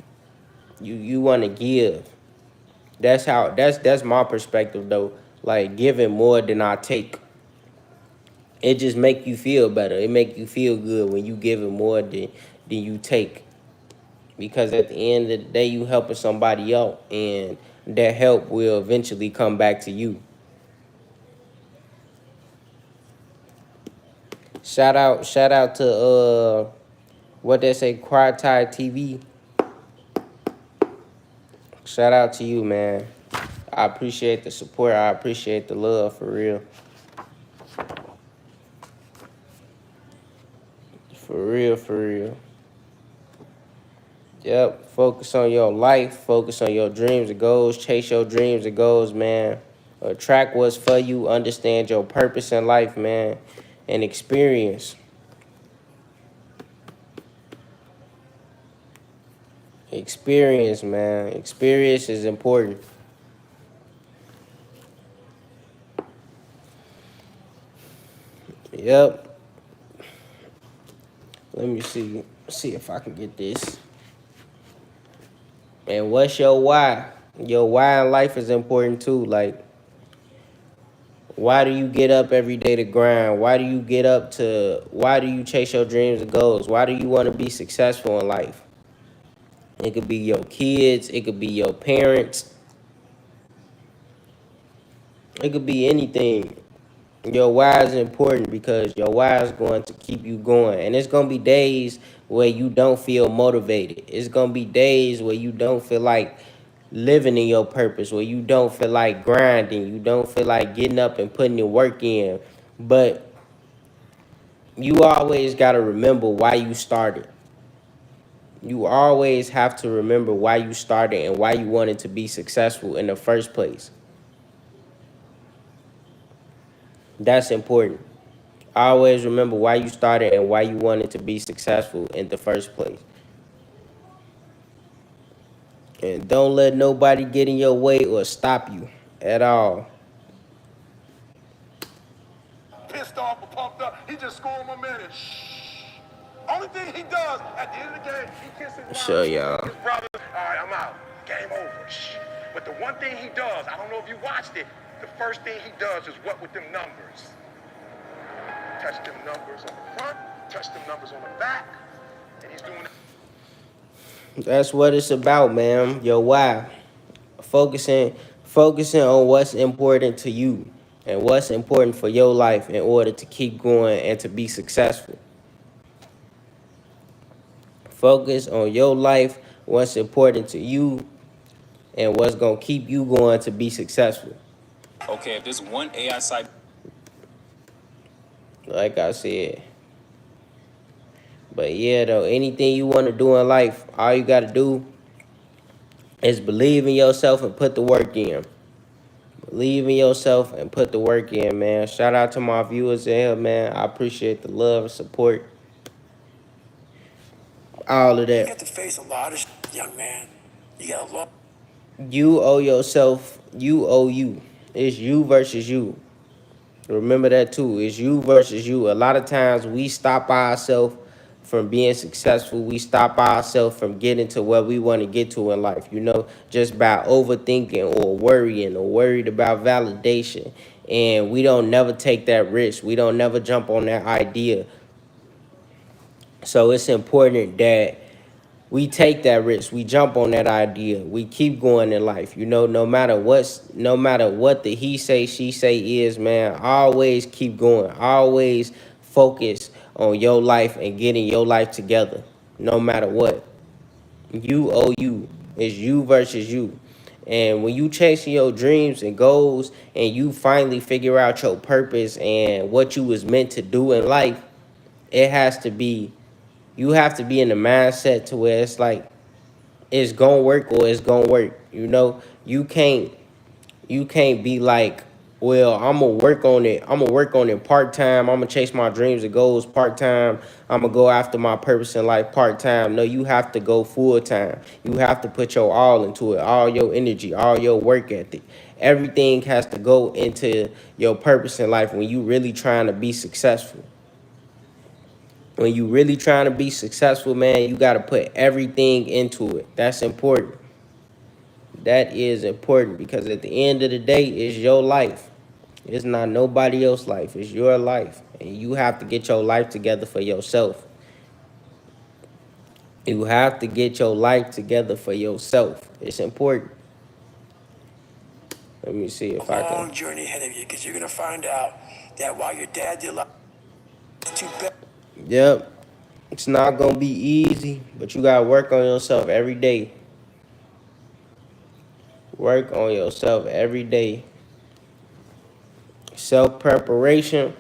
You want to give. That's my perspective though. Like, giving more than I take. It just make you feel better. It make you feel good when you giving more than you take. Because at the end of the day, you helping somebody out, and that help will eventually come back to you. Shout out to what they say, Quartai TV. Shout out to you, man. I appreciate the support. I appreciate the love, for real. For real, for real. Yep, focus on your life, focus on your dreams and goals, chase your dreams and goals, man. Attract what's for you, understand your purpose in life, man, and experience. Experience, man. Experience is important. Yep. Let me see if I can get this. And what's your why? Your why in life is important too. Like, Why do you get up every day to grind? Why do you chase your dreams and goals? Why do you want to be successful in life? It could be your kids, it could be your parents, it could be anything. Your why is important because your why is going to keep you going. And it's going to be days where you don't feel motivated. It's going to be days where you don't feel like living in your purpose, where you don't feel like grinding, you don't feel like getting up and putting your work in. But you always got to remember why you started. You always have to remember why you started and why you wanted to be successful in the first place. That's important. Always remember why you started and why you wanted to be successful in the first place. And don't let nobody get in your way or stop you at all. Pissed off or pumped up, he just scored my man and shh. Only thing he does at the end of the game, he kisses his brother. All right, I'm out. Game over. Shh. But the one thing he does, I don't know if you watched it, the first thing he does is what with them numbers? Touch them numbers on the front, touch them numbers on the back, and he's doing it. That's what it's about, man. Your why. Focusing on what's important to you and what's important for your life in order to keep going and to be successful. Focus on your life, what's important to you, and what's going to keep you going to be successful. Okay, if there's one AI site, Like I said. But yeah, though, anything you want to do in life, all you got to do is believe in yourself and put the work in. Believe in yourself and put the work in, man. Shout out to my viewers in here, man. I appreciate the love and support. All of You that. have to face a lot of young man. You got a lot. You owe yourself. You owe you. It's you versus you. Remember that too. It's you versus you. A lot of times we stop ourselves from being successful. We stop ourselves from getting to where we want to get to in life, just by overthinking or worrying or worried about validation. And we don't never take that risk. We don't never jump on that idea. So it's important that we take that risk. We jump on that idea. We keep going in life. No matter what the he say, she say is, man, always keep going. Always focus on your life and getting your life together. No matter what. You owe you. It's you versus you. And when you chasing your dreams and goals and you finally figure out your purpose and what you was meant to do in life, it has to be, you have to be in the mindset to where it's like, it's gonna work or it's gonna work. You can't be like, well, I'm gonna work on it. I'm gonna work on it part-time. I'm gonna chase my dreams and goals part-time. I'm gonna go after my purpose in life part-time. No, you have to go full-time. You have to put your all into it, all your energy, all your work ethic. Everything has to go into your purpose in life when you really trying to be successful. When you really trying to be successful, man, you got to put everything into it. That's important. That is important because at the end of the day, it's your life. It's not nobody else's life. It's your life. And you have to get your life together for yourself. You have to get your life together for yourself. It's important. Let me see if I can. Long journey ahead of you because you're gonna find out that while your dad did life, it's too bad. Yep. It's not going to be easy, but you got to work on yourself every day. Work on yourself every day. Self-preparation,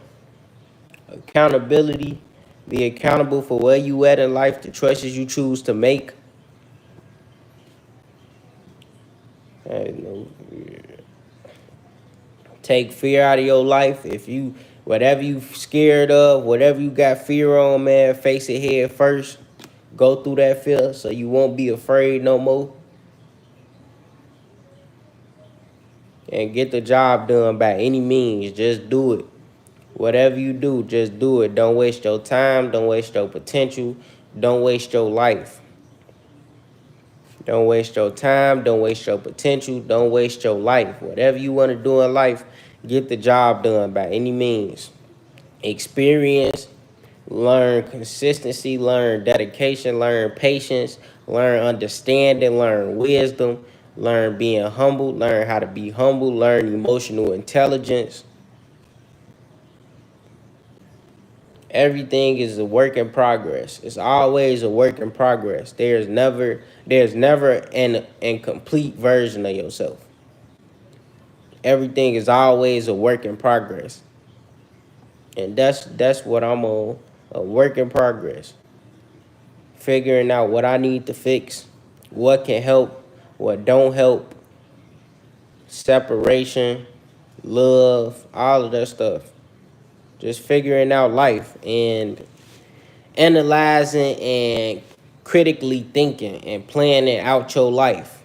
accountability, be accountable for where you at in life, the choices you choose to make. Take fear out of your life. Whatever you scared of, whatever you got fear on, man, face it head first. Go through that fear so you won't be afraid no more. And get the job done by any means. Just do it. Whatever you do, just do it. Don't waste your time. Don't waste your potential. Don't waste your life. Don't waste your time. Don't waste your potential. Don't waste your life. Whatever you want to do in life, Get the job done by any means. Experience, learn consistency, learn dedication, learn patience, learn understanding, learn wisdom, learn being humble, learn how to be humble, learn emotional intelligence. Everything is a work in progress. It's always a work in progress. There's never an incomplete version of yourself. Everything is always a work in progress. And that's what I'm on, a work in progress. Figuring out what I need to fix, what can help, what don't help, separation, love, all of that stuff. Just figuring out life and analyzing and critically thinking and planning out your life.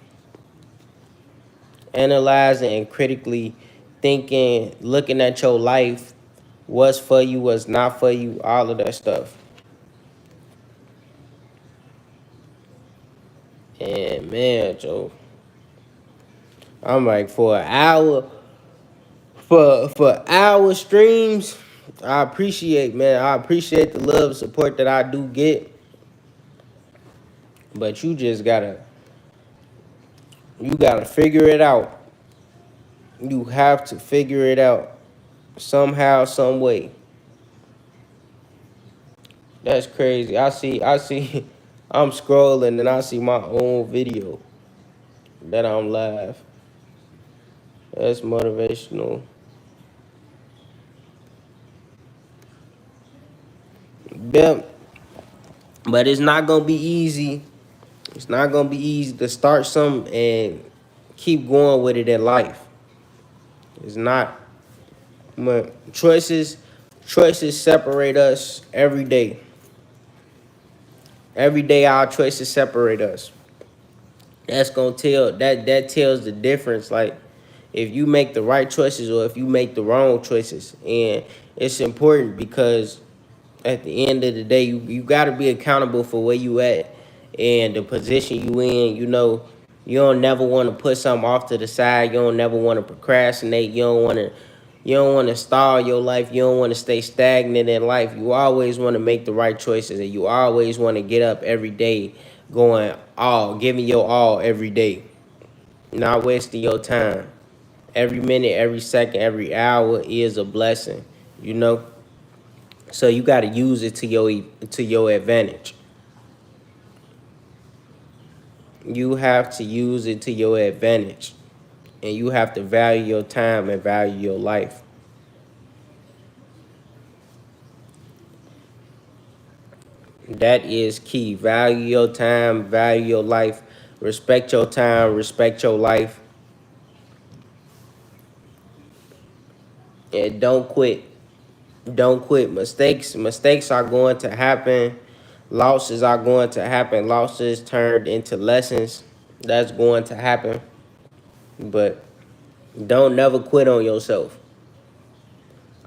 Analyzing and critically thinking, looking at your life, what's for you, what's not for you, all of that stuff. And man, Joe, I'm like for an hour, for hour streams, I appreciate, man. I appreciate the love and support that I do get. But you gotta figure it out. You have to figure it out somehow, some way. That's crazy. I see, I'm scrolling and I see my own video that I'm live. That's motivational. Yeah, but it's not gonna be easy. It's not gonna be easy to start something and keep going with it in life. It's not. But choices separate us every day. Every day our choices separate us. That's gonna tell that tells the difference. Like if you make the right choices or if you make the wrong choices. And it's important because at the end of the day, you got to be accountable for where you at and the position you in. You don't never want to put something off to the side. You don't never want to procrastinate. You don't want to stall your life. You don't want to stay stagnant in life. You always want to make the right choices, and you always want to get up every day giving your all every day, not wasting your time. Every minute, every second, every hour is a blessing, you know? So you got to use it to your advantage. You have to use it to your advantage. And you have to value your time and value your life. That is key. Value your time, value your life, respect your time, respect your life, and don't quit. Don't quit. Mistakes are going to happen. Losses are going to happen. Losses turned into lessons. That's going to happen. But don't never quit on yourself.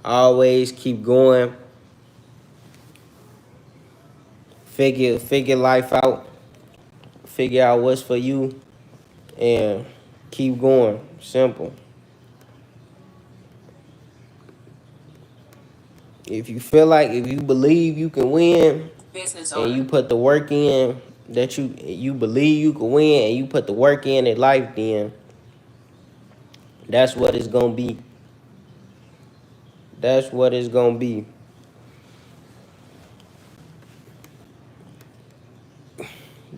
Always keep going. Figure life out. Figure out what's for you and keep going. Simple. If you believe you can win and you put the work in that you believe you can win and you put the work in life, then that's what it's gonna be. That's what it's gonna be.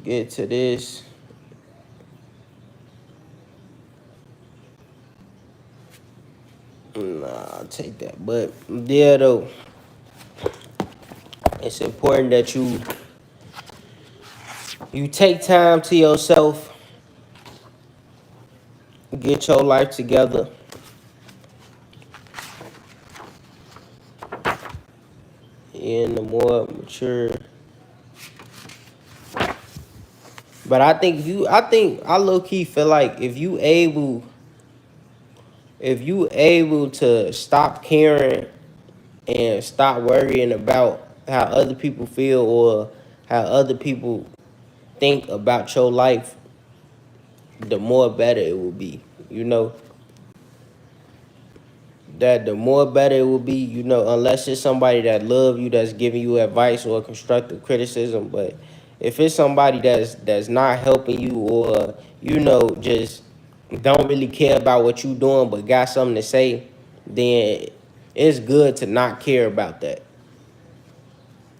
Get to this. Nah, I'll take that. But yeah, though, it's important that you take time to yourself, get your life together, in the more mature. But I low key feel like if you able to stop caring and stop worrying about how other people feel or how other people think about your life, the more better it will be. You know, that the more better it will be, you know, unless it's somebody that love you, that's giving you advice or constructive criticism. But if it's somebody that's not helping you, or you know, just don't really care about what you doing but got something to say, then it's good to not care about that.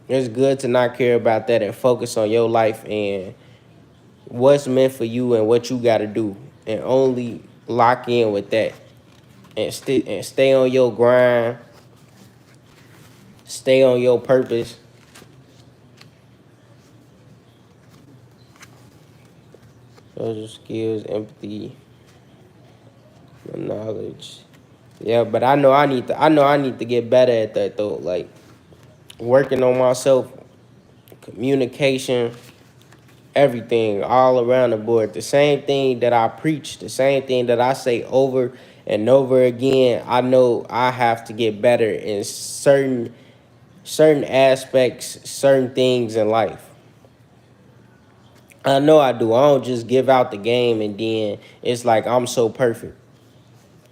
It's good to not care about that and focus on your life and what's meant for you and what you got to do, and only lock in with that, and stay on your grind, stay on your purpose. Social skills, empathy, knowledge. Yeah, but I need to get better at that though. Like working on myself, communication, everything all around the board. The same thing that I preach, the same thing that I say over and over again. I know I have to get better in certain aspects, certain things in life. I know I do. I don't just give out the game and then it's like I'm so perfect.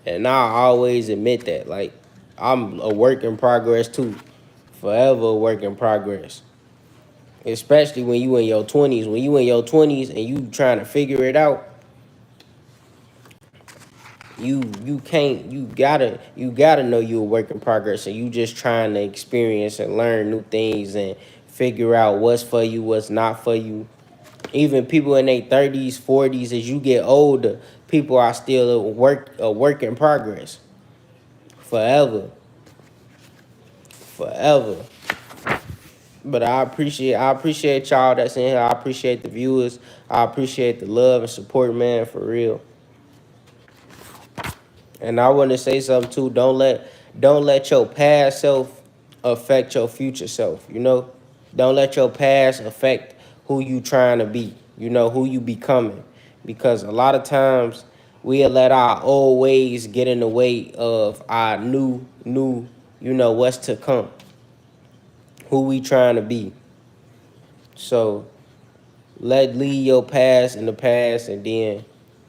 And I always admit that. Like I'm a work in progress too. Forever a work in progress. Especially when you in your 20s. When you in your 20s and you trying to figure it out, you can't you gotta know you a work in progress, and you just trying to experience and learn new things and figure out what's for you, what's not for you. Even people in their 30s, 40s, as you get older, people are still a work in progress. Forever. Forever. But I appreciate y'all that's in here. I appreciate the viewers. I appreciate the love and support, man, for real. And I want to say something too. Don't let your past self affect your future self. You know, don't let your past affect who you trying to be. You know, who you becoming, because a lot of times we let our old ways get in the way of our new. You know what's to come. Who we trying to be. So leave your past in the past, and then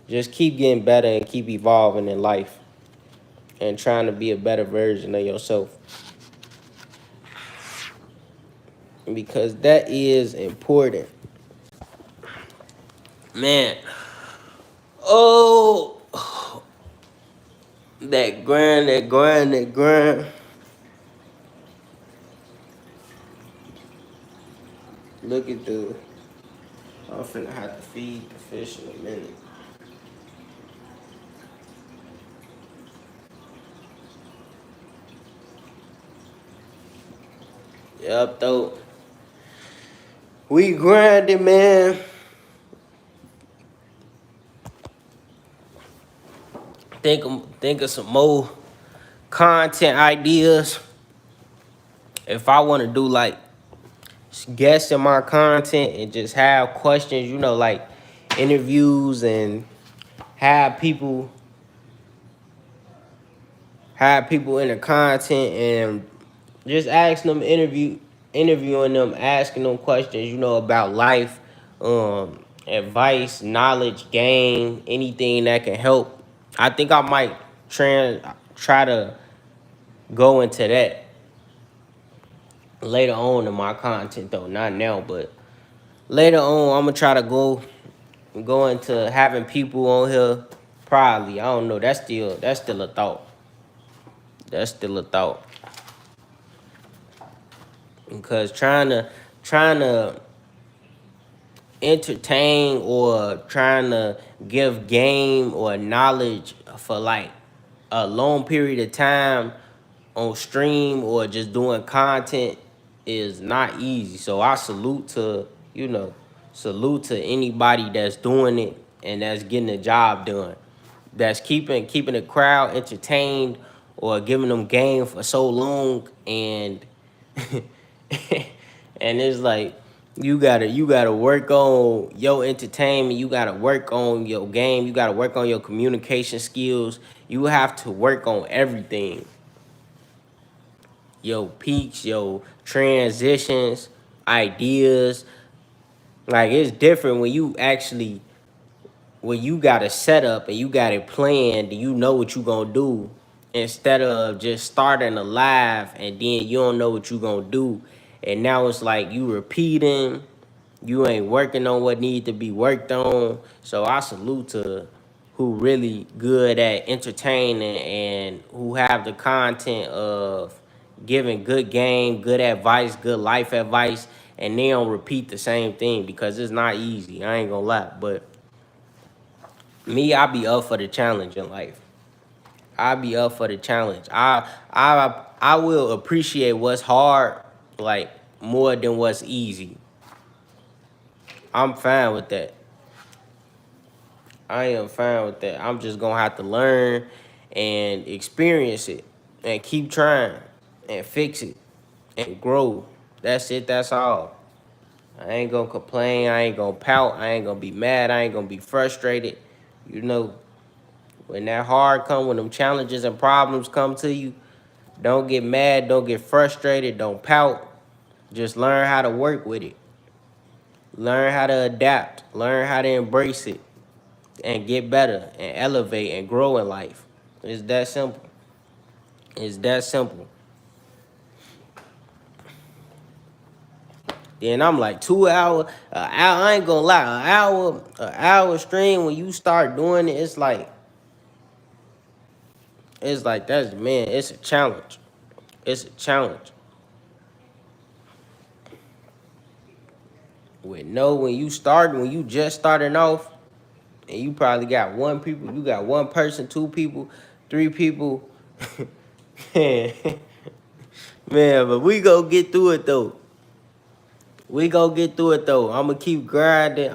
just keep getting better and keep evolving in life, and trying to be a better version of yourself, because that is important, man. Oh, that grind. Look at the I'm finna have to feed the fish in a minute. Yep, though, we grinding, man. Think of some more content ideas. If I want to do like guests in my content and just have questions, you know, like interviews, and have people in the content, and just asking them, interviewing them, asking them questions, you know, about life, advice, knowledge, game, anything that can help. I think I might try to go into that later on in my content though, not now, but later on I'm gonna try to go into having people on here. Probably, I don't know. That's still a thought. That's still a thought. Because trying to entertain or trying to give game or knowledge for like a long period of time on stream or just doing content is not easy. So I salute to anybody that's doing it and that's getting the job done. That's keeping the crowd entertained or giving them game for so long, and and it's like you gotta work on your entertainment, you gotta work on your game, you gotta work on your communication skills. You have to work on everything. Your peaks, your transitions, ideas. Like it's different when you got a setup and you got it planned and you know what you gonna do, instead of just starting a live and then you don't know what you gonna do, and now it's like you repeating, you ain't working on what need to be worked on. So I salute to who really good at entertaining and who have the content of giving good game, good advice, good life advice, and they don't repeat the same thing because it's not easy. I ain't gonna lie, but me, I be up for the challenge in life. I be up for the challenge. I will appreciate what's hard like more than what's easy. I'm fine with that. I am fine with that. I'm just gonna have to learn and experience it and keep trying and fix it and grow. That's it, that's all. I ain't gonna complain, I ain't gonna pout, I ain't gonna be mad, I ain't gonna be frustrated. You know, when that hard come, when them challenges and problems come to you, don't get mad, don't get frustrated, don't pout. Just learn how to work with it. Learn how to adapt, learn how to embrace it and get better and elevate and grow in life. It's that simple. It's that simple. Then I'm like 2 hour, I ain't gonna lie, an hour stream when you start doing it, it's like that's man, it's a challenge. It's a challenge. When you just starting off, and you probably got you got one person, two people, three people. man, man, but we go get through it though. We go get through it though. I'ma keep grinding.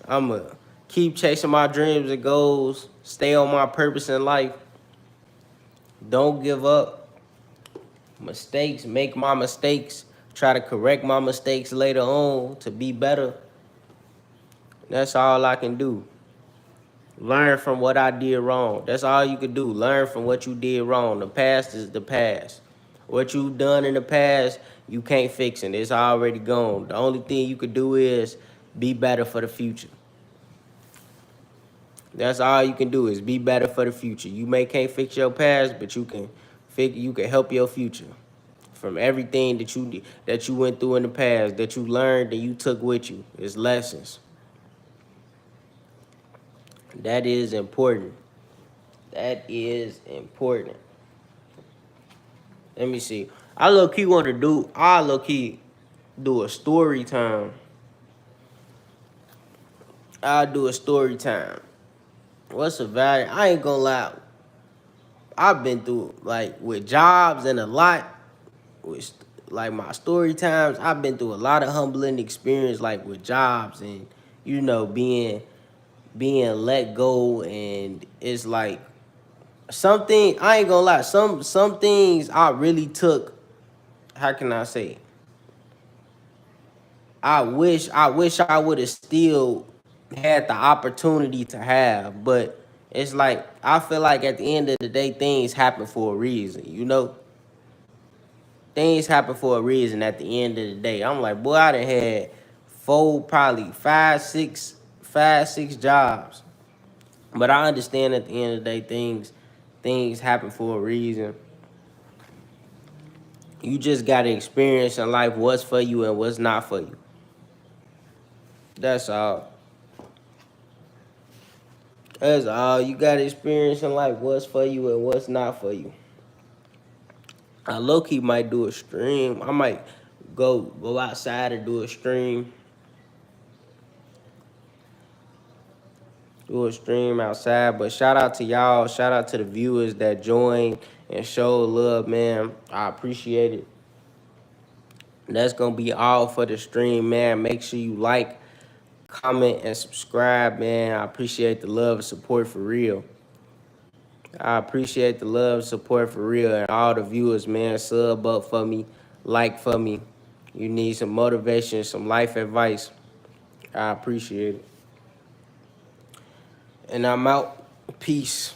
I'ma keep chasing my dreams and goals. Stay on my purpose in life. Don't give up. Mistakes, make my mistakes. Try to correct my mistakes later on to be better. That's all I can do. Learn from what I did wrong. That's all you can do. Learn from what you did wrong. The past is the past. What you done in the past, you can't fix it. It's already gone. The only thing you could do is be better for the future. That's all you can do is be better for the future. You may can't fix your past, but you can help your future from everything that you went through in the past, that you learned and you took with you. It's lessons. That is important. That is important. Let me see. I low key want to do. I low key do a story time. I'll do a story time. What's a value? I ain't gonna lie. I've been through like with jobs and a lot with like my story times. I've been through a lot of humbling experience like with jobs and being let go, and it's like something. I ain't gonna lie. Some things I really took. How can I say? I wish I would have still had the opportunity to have, but it's like I feel like at the end of the day, things happen for a reason. You know, things happen for a reason. At the end of the day, I'm like, boy, I done had four, probably five, six jobs, but I understand at the end of the day, things happen for a reason. You just gotta experience in life what's for you and what's not for you. That's all. That's all you got to experience in life. What's for you and what's not for you. I low key might do a stream. I might go outside and do a stream. Do a stream outside. But shout out to y'all. Shout out to the viewers that joined and showed love, man. I appreciate it. That's gonna be all for the stream, man. Make sure you like, comment, and subscribe, man. I appreciate the love and support for real. I appreciate the love, support for real, and all the viewers, man. Sub up for me, like for me. You need some motivation, some life advice. I appreciate it. And I'm out. Peace.